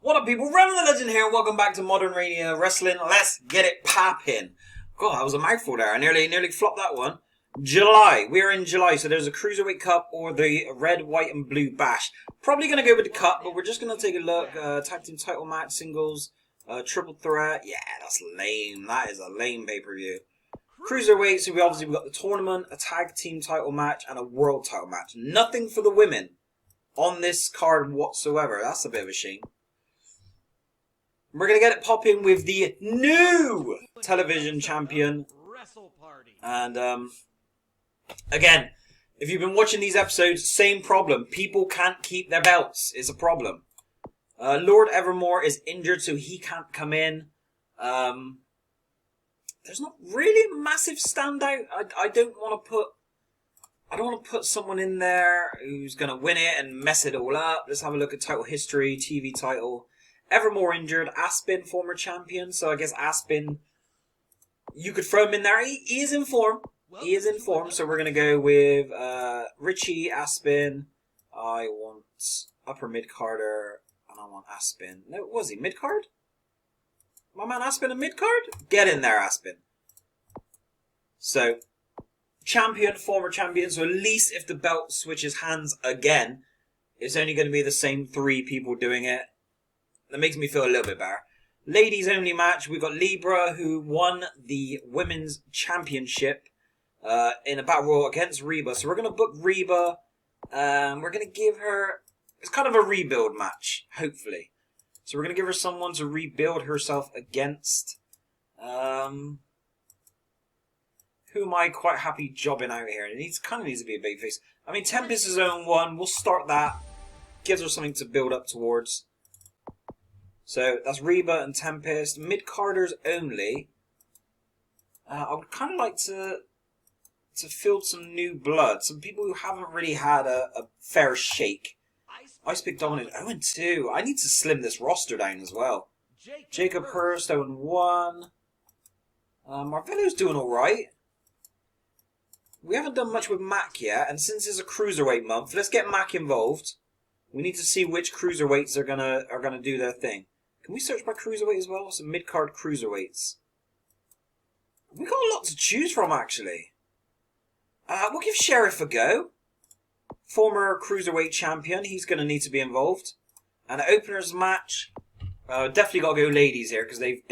What up, people? Revan the Legend here, and welcome back to Modern Radio Wrestling. Let's get it poppin'. God, that was a mouthful there. I nearly flopped that one. July. We're in July, so there's a Cruiserweight Cup or the Red, White, and Blue Bash. Probably going to go with the Cup, but we're just going to take a look. Tag Team title match, singles, triple threat. Yeah, that's lame. That is a lame pay-per-view. Cruiserweight, so we've got the tournament, a Tag Team title match, and a World title match. Nothing for the women on this card whatsoever. That's a bit of a shame. We're going to get it popping with the new television champion. And, again, if you've been watching these episodes, same problem. People can't keep their belts. It's a problem. Lord Evermore is injured, so he can't come in. There's not really a massive standout. I don't want to put someone in there who's going to win it and mess it all up. Let's have a look at title history, TV title. Evermore injured. Aspen, former champion. So I guess Aspen, you could throw him in there. He is in form. He is in form. So we're going to go with Richie, Aspen. I want upper mid-carder. And I want Aspen. No, was he mid-card? My man Aspen a mid-card? Get in there, Aspen. So, champion, former champion. So at least if the belt switches hands again, it's only going to be the same 3 people doing it. That makes me feel a little bit better. Ladies only match. We've got Libra, who won the women's championship in a battle royal against Reba. So we're going to book Reba. We're going to give her... It's kind of a rebuild match, hopefully. So we're going to give her someone to rebuild herself against. Who am I quite happy jobbing out here? It kind of needs to be a babyface. I mean, Tempest is own one. We'll start that. Gives her something to build up towards. So that's Reba and Tempest. Mid-carders only. I would kind of like to field some new blood. Some people who haven't really had a fair shake. Ice Pick Dominant 0-2. I need to slim this roster down as well. Jacob Hurst 0-1. Marvello's doing alright. We haven't done much with Mac yet, and since it's a Cruiserweight month, let's get Mac involved. We need to see which Cruiserweights are gonna do their thing. Can we search by Cruiserweight as well? Some mid-card Cruiserweights. We got a lot to choose from, actually. We'll give Sheriff a go. Former Cruiserweight champion. He's going to need to be involved. And an openers match. Definitely got to go ladies here, because they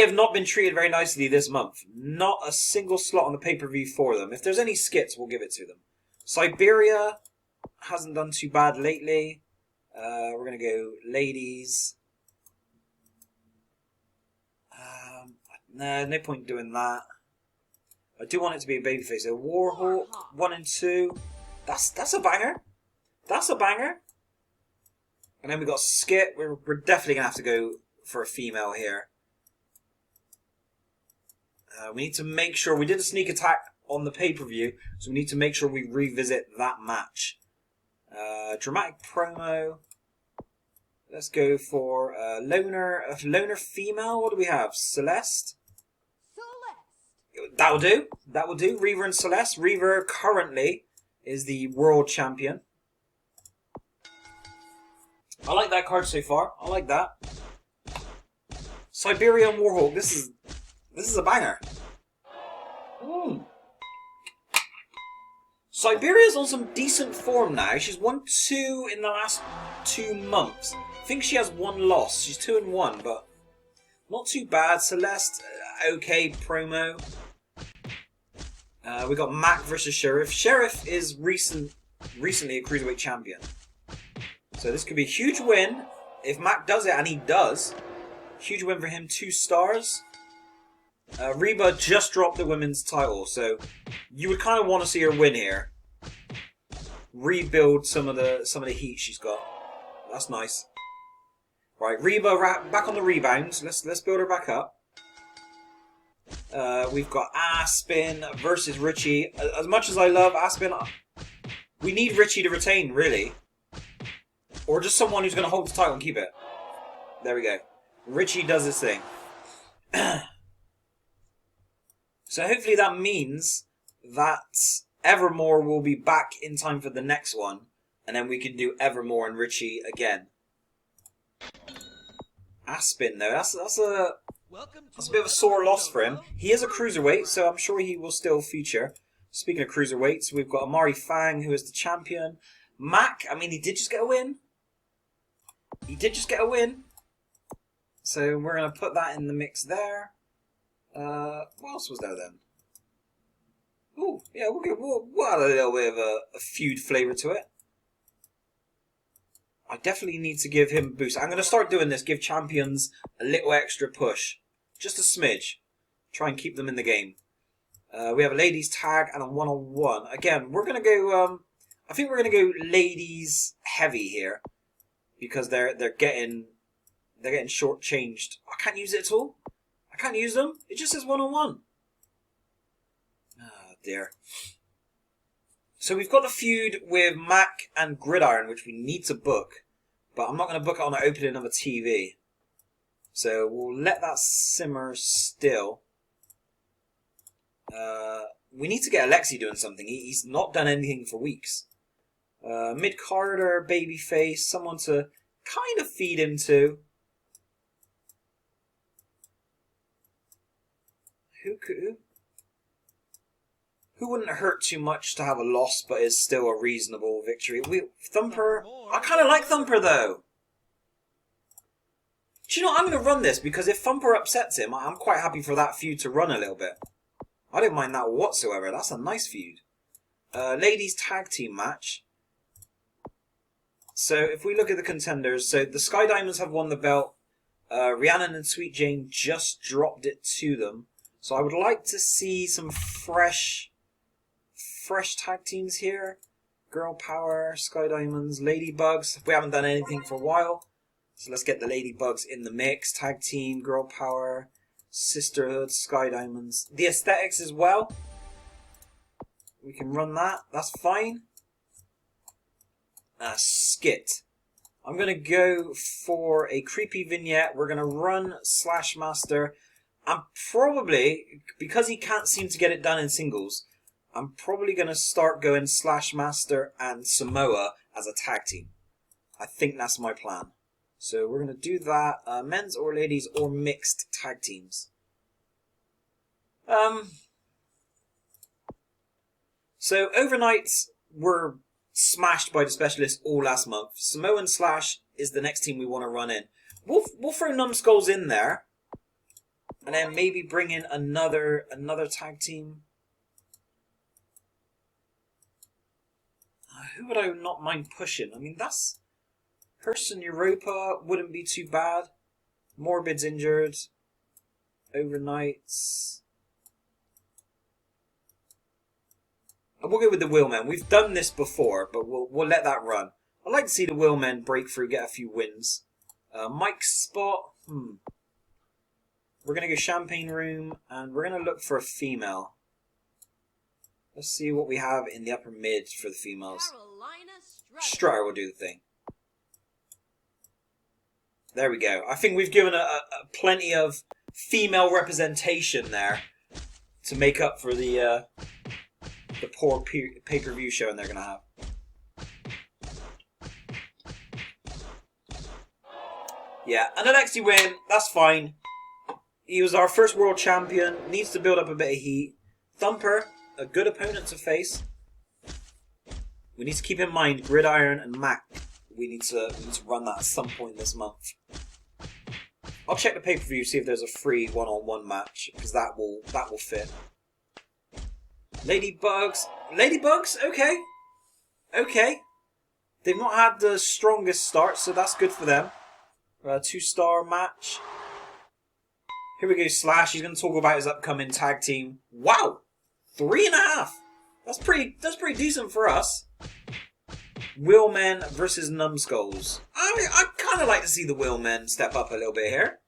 have not been treated very nicely this month. Not a single slot on the pay-per-view for them. If there's any skits, we'll give it to them. Siberia hasn't done too bad lately. We're going to go ladies. No point doing that. I do want it to be a babyface. A Warhawk 1 and 2. That's a banger. That's a banger. And then we got Skit. We're definitely gonna have to go for a female here. We need to make sure we did a sneak attack on the pay-per-view, so we need to make sure we revisit that match. Dramatic promo. Let's go for loner female. What do we have? Celeste. That'll do. That will do. Reaver and Celeste. Reaver currently is the world champion. I like that card so far. I like that. Siberia and Warhawk. This is a banger. Siberia's on some decent form now. She's won 2 in the last 2 months. I think she has 1 loss. She's 2-1, but not too bad. Celeste, okay promo. We got Mac versus Sheriff. Sheriff is recently a Cruiserweight champion. So this could be a huge win. If Mac does it, and he does, huge win for him, 2 stars. Reba just dropped the women's title, so you would kind of want to see her win here. Rebuild some of the heat she's got. That's nice. Right, Reba back on the rebounds. Let's build her back up. We've got Aspen versus Richie. As much as I love Aspen, we need Richie to retain, really. Or just someone who's going to hold the title and keep it. There we go. Richie does his thing. So hopefully that means that Evermore will be back in time for the next one. And then we can do Evermore and Richie again. Aspin though, that's a bit of a sore loss for him. He is a cruiserweight, so I'm sure he will still feature. Speaking of cruiserweights, we've got Amari Fang, who is the champion. Mac, I mean, he did just get a win. He did just get a win. So we're going to put that in the mix there. What else was there then? Ooh, yeah, we'll add a little bit of a feud flavour to it. I definitely need to give him a boost. I'm going to start doing this, give champions a little extra push. Just a smidge. Try and keep them in the game. We have a ladies tag and a one-on-one. Again, we're going to go... I think we're going to go ladies heavy here. Because they're getting shortchanged. I can't use it at all. I can't use them. It just says one-on-one. Oh, dear. So we've got the feud with Mac and Gridiron, which we need to book. But I'm not going to book it on the opening of a TV. So we'll let that simmer still. We need to get Alexi doing something. He's not done anything for weeks. Mid-carder, babyface, someone to kind of feed him to. Who wouldn't hurt too much to have a loss, but is still a reasonable victory? Thumper. I kind of like Thumper though. Do you know what? I'm going to run this because if Thumper upsets him, I'm quite happy for that feud to run a little bit. I don't mind that whatsoever. That's a nice feud. Ladies tag team match. So if we look at the contenders, so the Sky Diamonds have won the belt. Rhiannon and Sweet Jane just dropped it to them. So I would like to see some fresh tag teams here. Girl Power, Sky Diamonds, Ladybugs. We haven't done anything for a while. So let's get the Ladybugs in the mix. Tag team, Girl Power, Sisterhood, Sky Diamonds. The aesthetics as well. We can run that. That's fine. Skit. I'm going to go for a creepy vignette. We're going to run Slash Master. I'm probably, because he can't seem to get it done in singles, I'm probably going to start going Slash Master and Samoa as a tag team. I think that's my plan. So we're going to do that. Men's or ladies or mixed tag teams. So overnights were smashed by the specialists all last month. Samoa and Slash is the next team we want to run in. We'll throw Numbskulls in there. And then maybe bring in another tag team. Who would I not mind pushing? I mean, that's... Person Europa wouldn't be too bad. Morbid's injured. Overnights. We'll go with the Wheelmen. We've done this before, but we'll let that run. I'd like to see the Wheelmen break through, get a few wins. Mike's spot. We're going to go Champagne Room, and we're going to look for a female. Let's see what we have in the upper mid for the females. Strutter will do the thing. There we go. I think we've given a plenty of female representation there to make up for the poor pay-per-view showing they're going to have. Yeah, and an Alexi win. That's fine. He was our first world champion. Needs to build up a bit of heat. Thumper, a good opponent to face. We need to keep in mind Gridiron and Mac. We need to run that at some point this month. I'll check the pay-per-view, see if there's a free one-on-one match, because that will fit. Ladybugs. Ladybugs? Okay. Okay. They've not had the strongest start, so that's good for them. 2-star match. Here we go, Slash. He's going to talk about his upcoming tag team. Wow! 3.5! That's pretty decent for us. Wheelmen versus Numbskulls. I kind of like to see the Wheelmen step up a little bit here.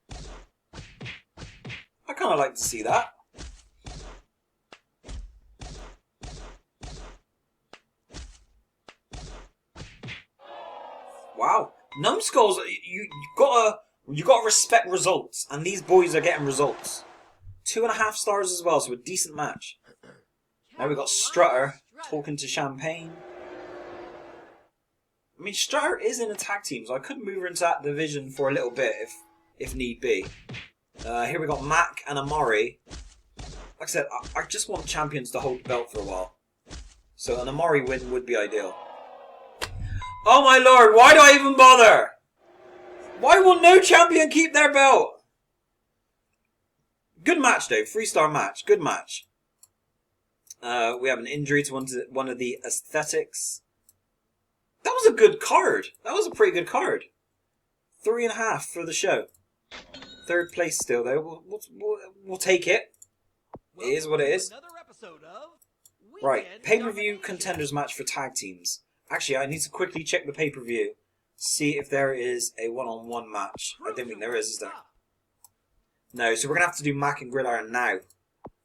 I kind of like to see that. Wow. Numbskulls, you gotta respect results, and these boys are getting results. 2.5 stars as well, so a decent match. Now we've got Strutter talking to Champagne. I mean, Strutter is in a tag team, so I could move her into that division for a little bit if need be. Here we got Mac and Amari. Like I said, I just want champions to hold the belt for a while. So an Amari win would be ideal. Oh my lord, why do I even bother? Why will no champion keep their belt? Good match though, 3-star match, good match. We have an injury to one of the aesthetics. That was a good card. That was a pretty good card. 3.5 for the show. 3rd place still though. We'll take it. It is what it is. Right, pay-per-view contenders match for tag teams. Actually, I need to quickly check the pay-per-view. See if there is a one-on-one match. I don't think there is there? No, so we're going to have to do Mac and Gridiron now.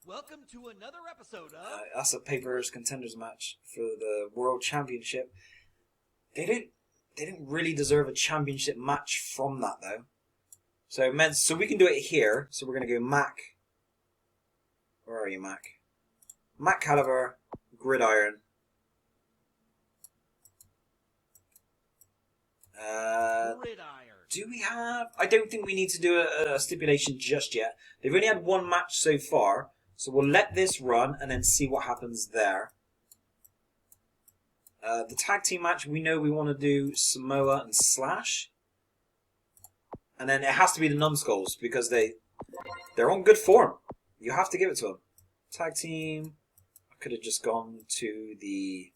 Welcome to another episode of... that's a pay-per-view contenders match for the World Championship. They didn't really deserve a championship match from that, though. So we can do it here. So we're going to go Mac. Where are you, Mac? Mac Caliber, Gridiron. Do we have... I don't think we need to do a stipulation just yet. They've only had one match so far. So we'll let this run and then see what happens there. The tag team match, we know we want to do Samoa and Slash. And then it has to be the Numbskulls because they're on good form. You have to give it to them. Tag team. I could have just gone to the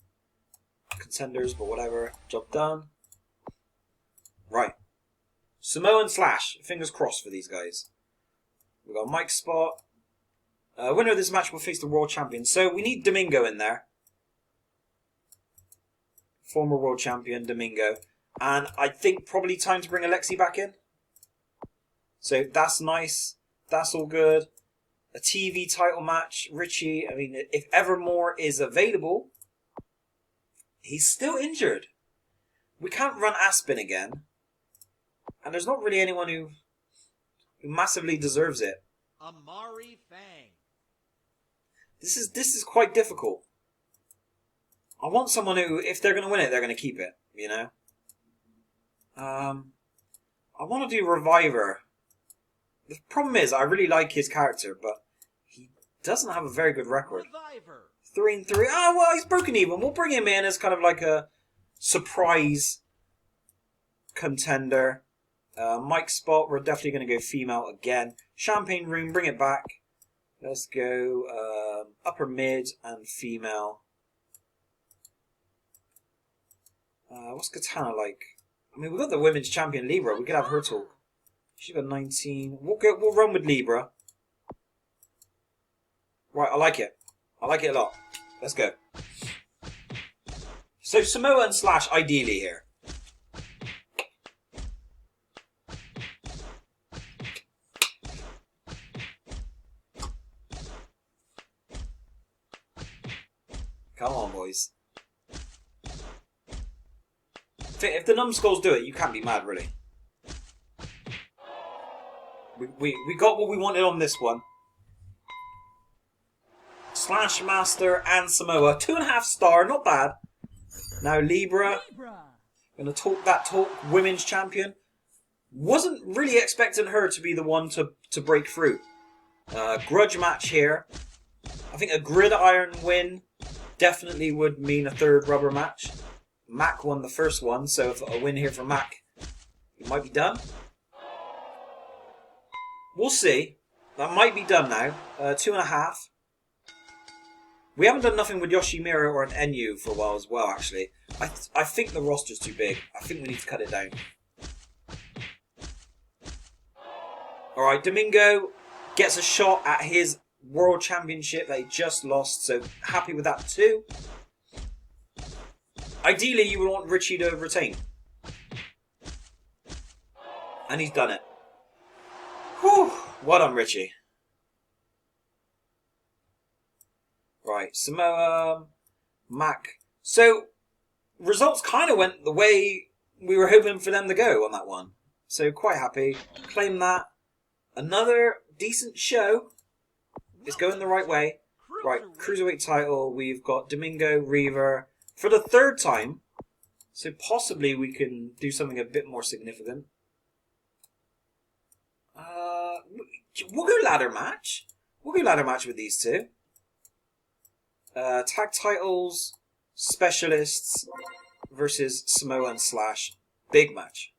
contenders, but whatever. Job done. Right. Samoa and Slash. Fingers crossed for these guys. We've got Mike Spot. Winner of this match will face the World Champion. So we need Domingo in there. Former World Champion, Domingo. And I think probably time to bring Alexi back in. So that's nice. That's all good. A TV title match. Richie, I mean, if Evermore is available, he's still injured. We can't run Aspen again. And there's not really anyone who massively deserves it. Amari Fang. This is quite difficult. I want someone who, if they're going to win it, they're going to keep it, you know? I want to do Reviver. The problem is, I really like his character, but he doesn't have a very good record. Reviver. 3-3. Oh, well, he's broken even. We'll bring him in as kind of like a surprise contender. Mike Spot, we're definitely going to go female again. Champagne Room, bring it back. Let's go upper mid and female. What's Katana like? I mean, we've got the women's champion Libra. We could have her talk. She's got 19. We'll run with Libra. Right, I like it. I like it a lot. Let's go. So Samoa and Slash ideally here. Come on, boys. If the Numbskulls do it, you can't be mad, really. We got what we wanted on this one. Slash Master and Samoa. 2.5 star, not bad. Now Libra. Gonna talk that talk. Women's champion. Wasn't really expecting her to be the one to break through. Grudge match here. I think a Gridiron win definitely would mean a 3rd rubber match. Mac won the first one, so if a win here for Mac, he might be done. We'll see. That might be done now. 2.5. We haven't done nothing with Yoshimura or an NU for a while as well, actually. I think the roster's too big. I think we need to cut it down. Alright, Domingo gets a shot at his World Championship that he just lost, so happy with that too. Ideally, you would want Richie to retain. And he's done it. Whew! Well done, Richie. Right, Samoa, Mac. So, results kind of went the way we were hoping for them to go on that one. So, quite happy. Claim that. Another decent show. It's going the right way. Right, Cruiserweight title. We've got Domingo, Reaver. For the 3rd time. So, possibly we can do something a bit more significant. We'll go ladder match. We'll go ladder match with these two. Tag titles, specialists versus Samoan Slash. Big match.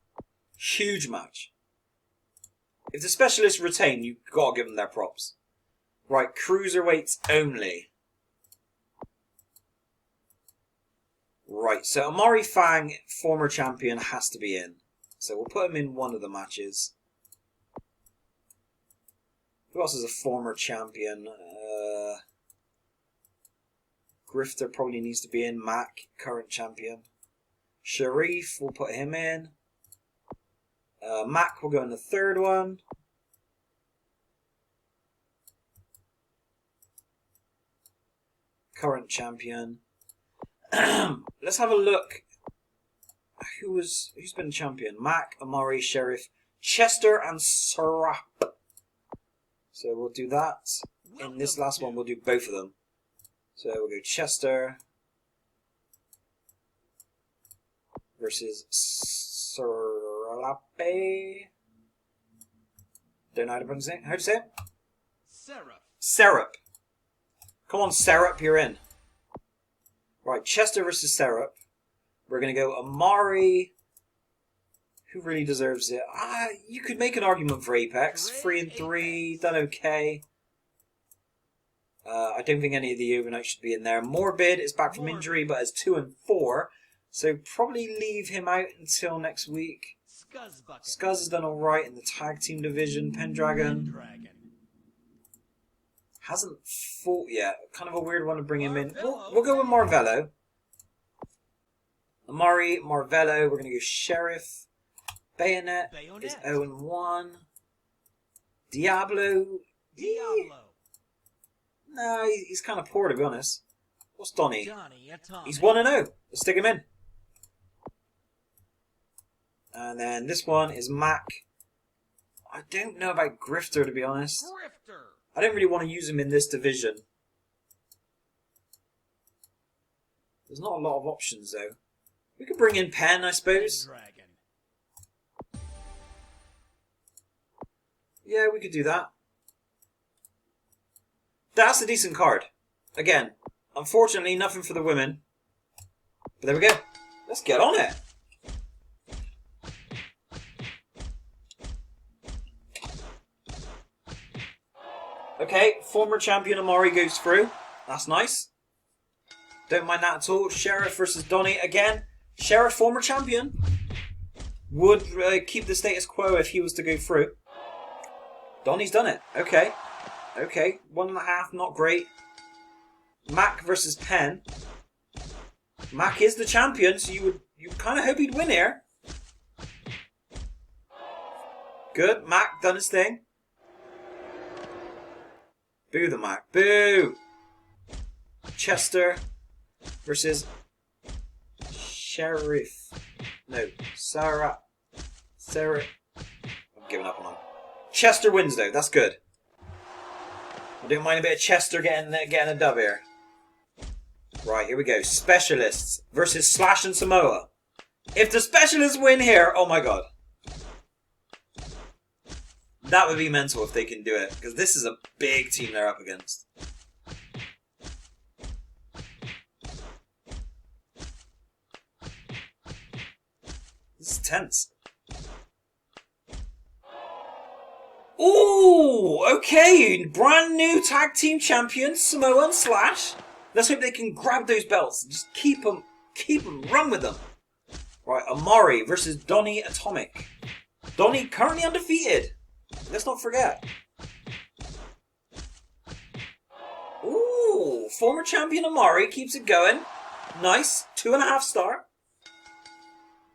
Huge match. If the specialists retain, you've got to give them their props. Right, cruiserweights only. Right, so Amari Fang, former champion, has to be in. So we'll put him in one of the matches. Who else is a former champion? Grifter probably needs to be in. Mac, current champion. Sharif, we'll put him in. Mac will go in the third one. Current champion. Let's have a look. Who's been champion? Mac, Amari, Sheriff, Chester, and Sarap. So we'll do that. In this last one, we'll do both of them. So we'll go Chester versus Sarape. Don't know how to pronounce it. How do you say it? Seraph. Serap. Come on, Serap, you're in. Right, Chester versus Serap. We're going to go Amari. Who really deserves it? You could make an argument for Apex. 3-3, done okay. I don't think any of the overnight should be in there. Morbid is back from injury, but is 2-4. So probably leave him out until next week. Scuzz has done alright in the tag team division. Pendragon hasn't fought yet. Kind of a weird one to bring him in. We'll go with Marvello. Amari, Marvello. We're going to go Sheriff. Bayonet is 0-1. Diablo. No, he's kind of poor, to be honest. What's Donnie? He's 1-0. Let's stick him in. And then this one is Mac. I don't know about Grifter, to be honest. I don't really want to use him in this division. There's not a lot of options, though. We could bring in Penn, I suppose. Yeah, we could do that. That's a decent card. Again, unfortunately, nothing for the women. But there we go. Let's get on it. Okay, former champion Amari goes through. That's nice. Don't mind that at all. Sheriff versus Donnie. Again, Sheriff, former champion, would keep the status quo if he was to go through. Donnie's done it. Okay. Okay, 1.5, not great. Mac versus Penn. Mac is the champion, so you kind of hope he'd win here. Good, Mac done his thing. Boo the Mac, boo! Chester versus Sheriff. No, Sarah. I'm giving up on him. Chester wins though, that's good. I don't mind a bit of Chester getting a dub here. Right, here we go. Specialists versus Slash and Samoa. If the specialists win here, oh my god. That would be mental if they can do it. Because this is a big team they're up against. This is tense. Ooh, okay. Brand new tag team champions, Samoa and Slash. Let's hope they can grab those belts and just keep them, run with them. Right, Amari versus Donnie Atomic. Donnie currently undefeated. Let's not forget. Ooh, former champion Amari keeps it going. Nice, 2.5 star.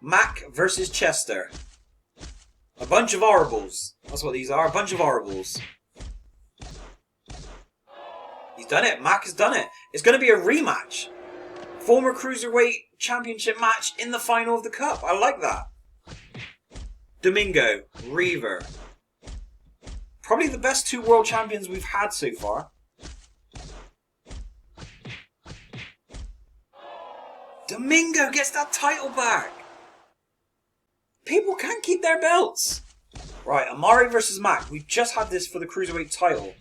Mac versus Chester. A bunch of horribles. That's what these are, a bunch of horribles. He's done it, Mac has done it. It's going to be a rematch. Former Cruiserweight Championship match in the final of the Cup. I like that. Domingo, Reaver. Probably the best 2 world champions we've had so far. Domingo gets that title back. People can't keep their belts. Right, Amari versus Mac. We've just had this for the Cruiserweight title.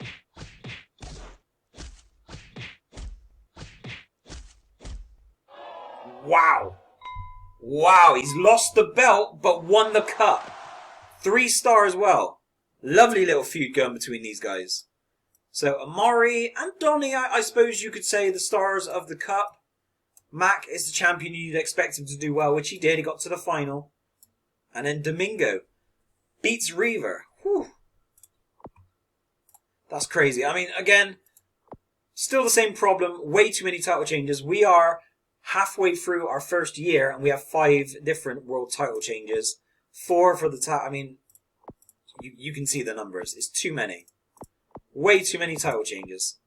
Wow. Wow, he's lost the belt, but won the cup. 3-star as well. Lovely little feud going between these guys. So, Amari and Donnie, I suppose you could say the stars of the cup. Mac is the champion. You'd expect him to do well, which he did. He got to the final. And then Domingo beats Reaver. Whew. That's crazy. I mean, again, still the same problem. Way too many title changes. We are halfway through our first year, and we have 5 different world title changes. 4 for the title. I mean, you can see the numbers. It's too many. Way too many title changes.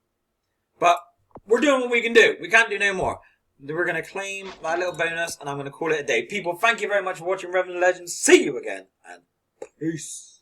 But we're doing what we can do. We can't do no more. We're going to claim that little bonus, and I'm going to call it a day. People, thank you very much for watching Revan the Legend. See you again, and peace.